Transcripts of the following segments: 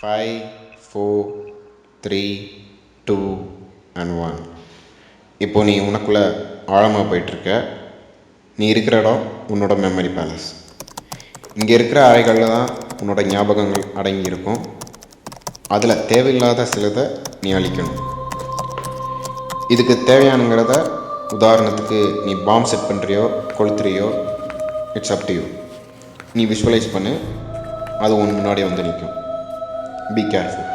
5, 4, 3, 2 and 1. இப்போ நீ உனக்குள்ளே ஆழமாக போயிட்டுருக்க. நீ இருக்கிற இடம் உன்னோட மெமரி பேலஸ். இங்கே இருக்கிற அறைகளில் தான் உன்னோட ஞாபகங்கள் அடங்கியிருக்கும். அதில் தேவையில்லாத சிலதை நீ அழிக்கணும். இதுக்கு தேவையானங்கிறத, உதாரணத்துக்கு நீ பாம் செட் பண்ணுறியோ கொளுத்துறியோ, இட்ஸ் அப் டு யூ. நீ விஷுவலைஸ் பண்ணு, அது உன் முன்னாடி வந்து நிற்கும். Be careful.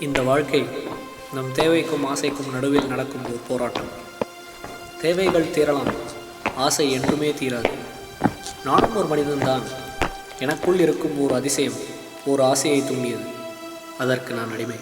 இந்த வாழ்க்கை நம் தேவைக்கும் ஆசைக்கும் நடுவில் நடக்கும் ஒரு போராட்டம். தேவைகள் தீரலாம், ஆசை என்றுமே தீராது. நானும் ஒரு மனிதன்தான். எனக்குள் இருக்கும் ஒரு அதிசயம் ஒரு ஆசையை தூண்டியது. அதற்கு நான் அடிமை.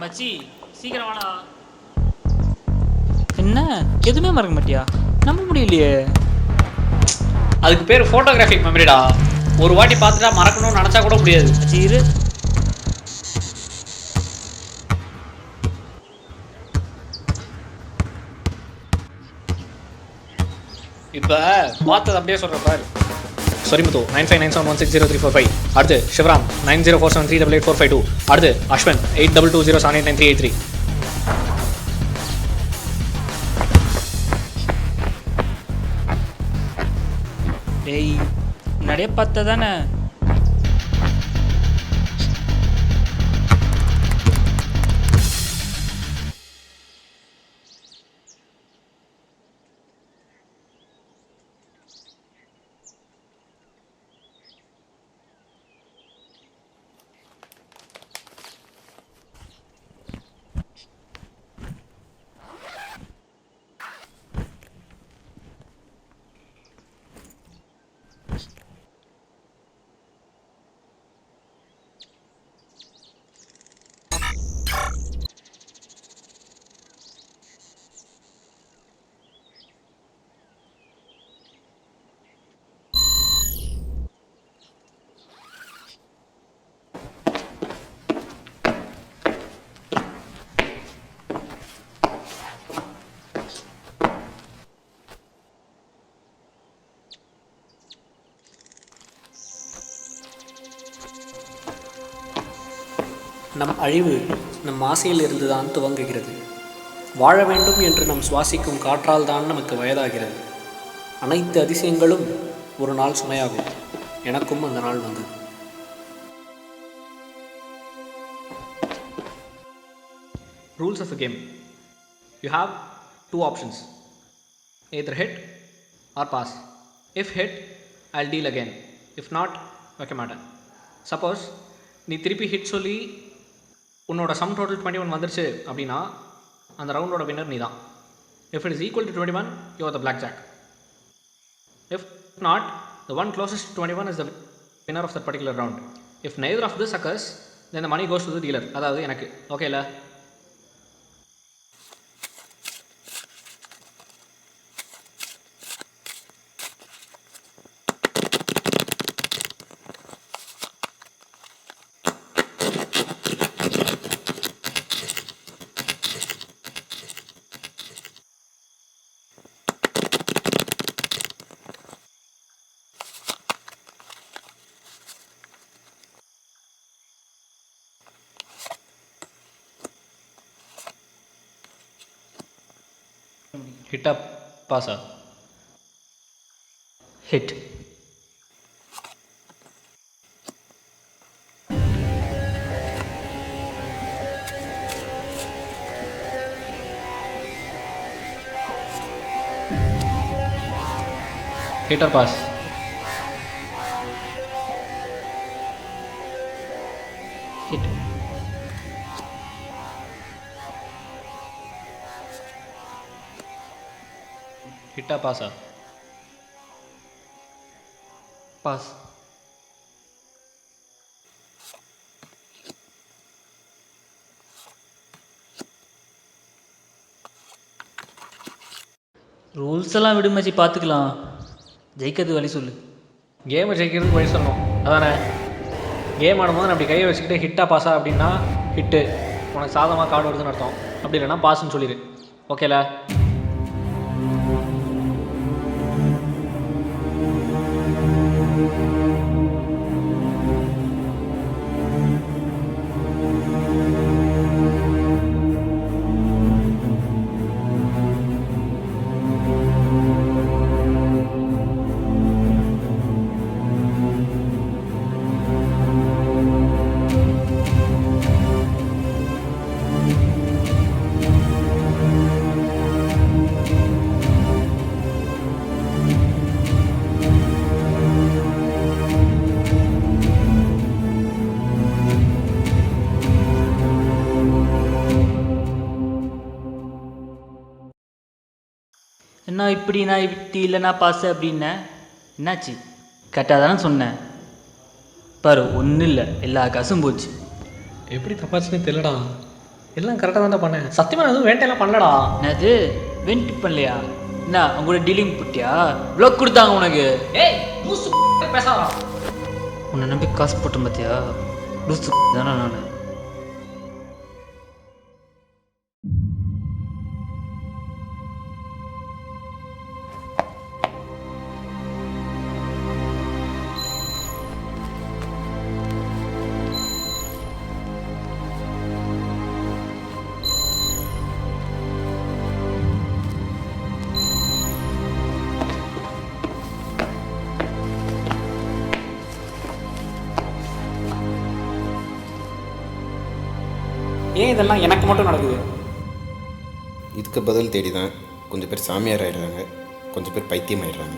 மச்சி சீக்கிரம் வாடா. என்ன எதுவுமே மறக்க மாட்டியா? நம்ப முடியலையே. அதுக்கு பேர் ஃபோட்டோகிராஃபிக் மெமரிடா. ஒரு வாட்டி பார்த்துட்டா மறக்கணும்னு நினச்சா கூட முடியாது. சீரு இப்போ பார்த்தது அப்படியே சொல்கிற பாரு. சொரிமுத்து 9597160345. அடுத்து சிவராம் 9047388452. அடுத்து அஸ்வன் 8220789383. டேய் முன்னாடியே பார்த்த தானே. நம் அழிவு நம் ஆசையில் இருந்து தான் துவங்குகிறது. வாழ வேண்டும் என்று நம் சுவாசிக்கும் காற்றால் தான் நமக்கு வயதாகிறது. அனைத்து அதிசயங்களும் ஒரு நாள் சுமையாகும். எனக்கும் அந்த நாள் வந்தது. Rules of the game. You have two options. Either hit or pass. If hit, I'll deal again. If not, வைக்க மாட்டேன். சப்போஸ் நீ திருப்பி ஹிட் சொல்லி உன்னோட சம் டோட்டல் 21 வந்துருச்சு அப்படின்னா அந்த ரவுண்டோட வின்னர் நீ தான். If it is equal to 21, you are the blackjack. If not, the one closest to 21 is the winner of that particular round. If neither of this occurs, then the money goes to the dealer, அதாவது எனக்கு. ஓகேல? ஹிட்டா பாஸா? Hit. Hit or pass? Hit. ஹிட்டா பாஸா? Pass. Rules எல்லாம் விடு மச்சி, பார்த்துக்கலாம். ஜெயிக்கிறது வழி சொல்லு. கேமை ஜெயிக்கிறதுக்கு வழி சொல்லணும் அதானே? கேம் ஆடும்போது நான் அப்படி கையை வச்சுக்கிட்டு ஹிட்டா பாஸா அப்படின்னா ஹிட்டு, உனக்கு சாதமாக கார்டு வருதுன்னு அர்த்தம். அப்படி இல்லைன்னா பாஸ்ன்னு சொல்லிடு. ஓகேல? என்ன இப்படி நான் இப்படி இல்லைனா பாஸ் அப்படின்னேன். என்னாச்சு? கரெக்டாக தானே சொன்னேன். பாரு, ஒன்றும் இல்லை, எல்லா காசும் போச்சு. எப்படி தப்பாச்சுன்னு தெரியலடா. எல்லாம் கரெக்டாக தான் பண்ணேன். சத்தியமாக எதுவும் வேட்டையெல்லாம் பண்ணலடா. என்னது வெண்ட் பண்ணலையா? என்ன உங்களோட டீலிங் புட்டியா? ப்ளாக் கொடுத்தாங்க உனக்கு? ஏய் பேசாதா? உன்னை நம்பி காசு போட்டேன் பார்த்தியா? லூசு தானே நான். ஏன் இதெல்லாம் எனக்கு மட்டும் நடக்குது? இதுக்கு பதில் தேடி தான் கொஞ்சம் பேர் சாமியார் ஆயிடுறாங்க, கொஞ்சம் பேர் பைத்தியம் ஆயிடுறாங்க.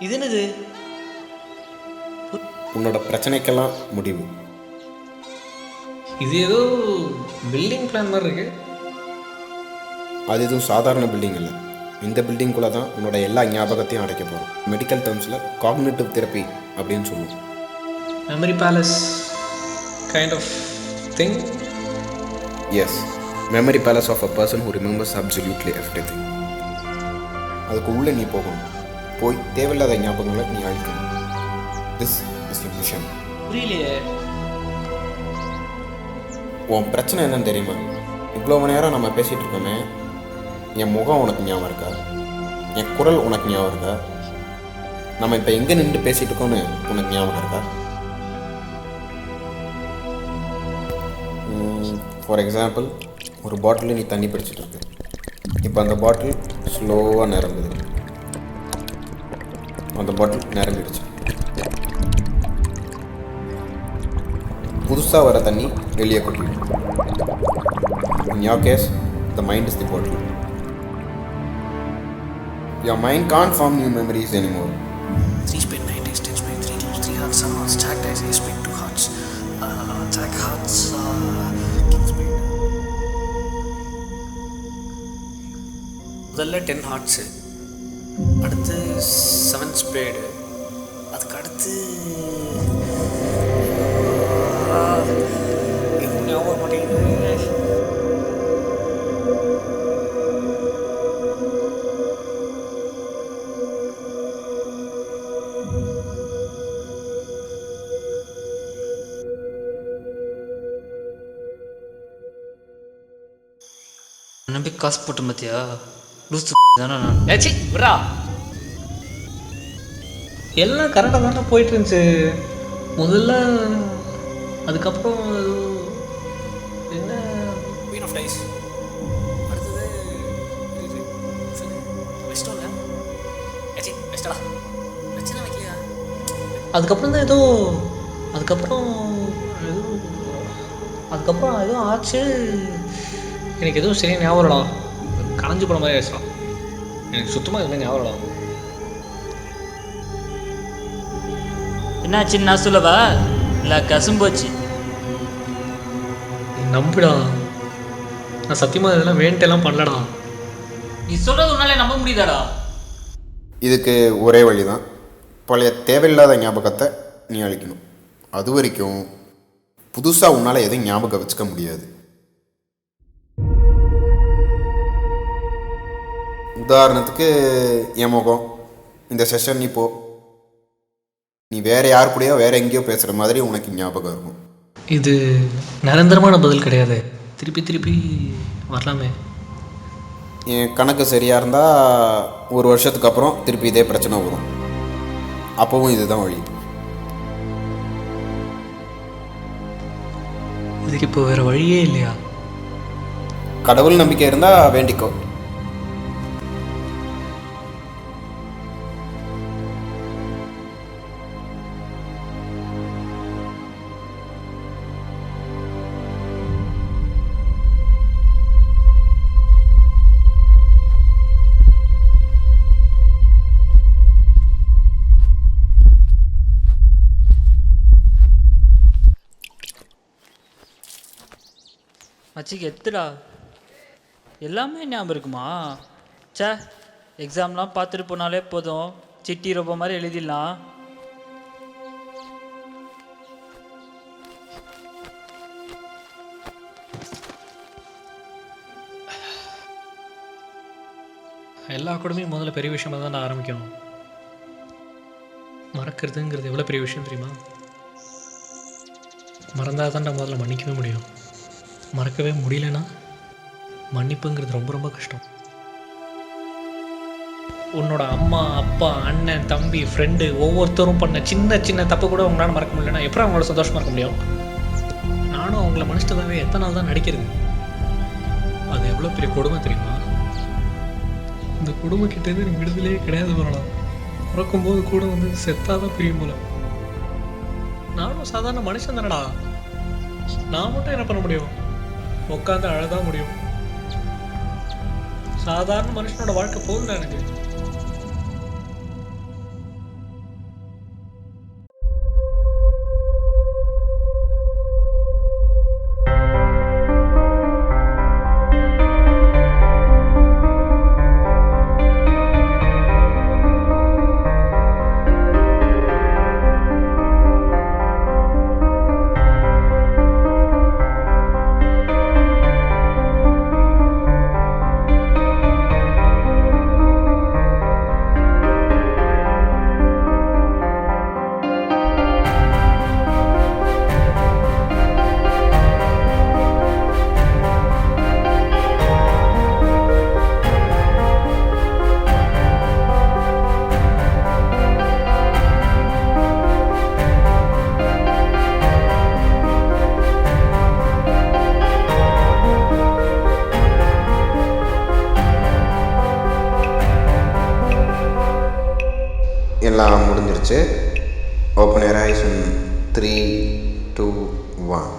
இது என்னது? உன்னோட பிரச்சனைக்கெல்லாம் முடிவு. இது ஏதோ பில்டிங் பிளான் மாதிரி இருக்கு. அது எதுவும் சாதாரண பில்டிங் இல்லை. இந்த பில்டிங்குள்ளே தான் உன்னோட எல்லா ஞாபகத்தையும் அடைக்க போகிறோம். மெடிக்கல் டேர்ம்ஸில் காக்னிட்டிவ் தெரப்பி அப்படின்னு சொல்லுவோம். Memory palace kind of thing. Yes, memory palace of a person who remembers absolutely everything. அதுக்கு உள்ளே நீ போகணும். போய் தேவையில்லாத ஞாபகங்களை நீ அழிக்கணும். This is the mission. புரியலையே. உன் பிரச்சனை என்னன்னு தெரியுமா? இவ்வளோ நேரம் நம்ம பேசிகிட்டு இருக்கோமே, என் முகம் உனக்கு ஞாபகம் இருக்கா? என் குரல் உனக்கு ஞாபகம் இருக்கா? நம்ம இப்போ எங்கே நின்று பேசிகிட்டு இருக்கோன்னு உனக்கு ஞாபகம் இருக்கா? ஃபார் எக்ஸாம்பிள், ஒரு பாட்டிலில் நீ தண்ணி பிடிச்சிட்டு இருக்கு. இப்போ அந்த பாட்டில் ஸ்லோவாக நிரம்புது. அந்த பாட்டில் நிரம்பிடுச்சு. புதுசாக வர தண்ணி வெளியே கொட்டிடும். In your case, the mind is the bottle. Your mind can't form new memories anymore. 3 spin 9 days 10 spin 3 cubes 3 hearts 7 hearts jack dice ace spin 2 hearts jack hearts king spin. முதல்ல 10 ஹார்ட்ஸு, அடுத்து 7 ஸ்பேடு, அதுக்கு அடுத்து எதுவும் ஞாபகம் மாட்டேங்குது. நம்பி காசு போட்டேன் பார்த்தியா? லூசு தானே நான். ஏச்சி விட்றா. எல்லாம் கரெக்டாக தானே போயிட்டு இருந்துச்சு. முதல்ல அதுக்கப்புறம் என்ன குயின் ஆஃப் டைஸ், அடுத்தது இது வெஸ்டோல்ல ஏச்சி வெஸ்டடா வச்சுனா வைக்கலையா? அதுக்கப்புறம் தான் ஏதோ அதுக்கப்புறம் ஏதோ ஆச்சு. எனக்கு எதுவும் சரியாக ஞாபகம் இல்லடா. கலைஞ்சு போன மாதிரி ஆயிடுச்சா. எனக்கு சுத்தமாக எதுவுமே ஞாபகம் இல்லடா. என்னாச்சுன்னு நான் சொல்லவா இல்லை கசும்போச்சு? நம்புடா, நான் சத்தியமாக இதெல்லாம் வேண்ட்டெல்லாம் பண்ணலடா. நீ சொல்கிறது உன்னாலே நம்ப முடியுதாடா? இதுக்கு ஒரே வழி தான், பழைய தேவையில்லாத ஞாபகத்தை நீ அழிக்கணும். அது வரைக்கும் புதுசாக உன்னால் எதுவும் ஞாபகம் வச்சுக்க முடியாது. உதாரணத்துக்கு என் முகம், இந்த செஷன் நீ வேறு யார் கூடயோ வேறு எங்கேயோ பேசுகிற மாதிரி உனக்கு ஞாபகம் இருக்கும். இது நிரந்தரமான பதில் கிடையாது. திருப்பி திருப்பி வரலாமே. என் கணக்கு சரியாக இருந்தால் 1 வருஷத்துக்கு அப்புறம் திருப்பி இதே பிரச்சனை வரும். அப்போவும் இதுதான் வழி. இதுக்கு இப்போ வேறு வழியே இல்லையா? கடவுள் நம்பிக்கை இருந்தால் வேண்டிக்கோ. மச்சிக்கு எத்துடா எல்லாமே ஞாபகம் இருக்குமா? சே, எக்ஸாம்லாம் பார்த்துட்டு போனாலே போதும், சிட்டி ரொம்ப மாதிரி எழுதிடலாம். எல்லா கூடமே முதல்ல பெரிய விஷயமாக தான் ஆரம்பிக்கும். மறக்கிறதுங்கிறது எவ்வளோ பெரிய விஷயம் தெரியுமா? மறந்தால் தான் முதல்ல மன்னிக்கவே முடியும். மறக்கவே முடியலன்னா மன்னிப்புங்கிறது ரொம்ப ரொம்ப கஷ்டம். உன்னோட அம்மா, அப்பா, அண்ணன், தம்பி, ஃப்ரெண்டு ஒவ்வொருத்தரும் பண்ண சின்ன சின்ன தப்பு கூட உங்களால் மறக்க முடியலன்னா எப்படி அவங்களோட சந்தோஷமாக இருக்க முடியும்? நானும் அவங்கள மன்னிச்சிட்டதாவே எத்தனை நாள் தான் நடிக்கிறது? அது எவ்வளோ பெரிய கொடுமை தெரியுமா? இந்த குடும்பக்கிட்டேருந்து எனக்கு விடுதலையே கிடையாது. வரலாம் பிறக்கும்போது கூட வந்து செத்தாதான் பிரியும் போல. நானும் சாதாரண மனுஷன் தானடா. நான் மட்டும் என்ன பண்ண முடியும்? உட்காந்து அழதான் முடியும். சாதாரண மனுஷனோட வாழ்க்கை போகுதுடா எனக்கு. எல்லாம் முடிஞ்சிருச்சு. Open your eyes in 3, 2, 1.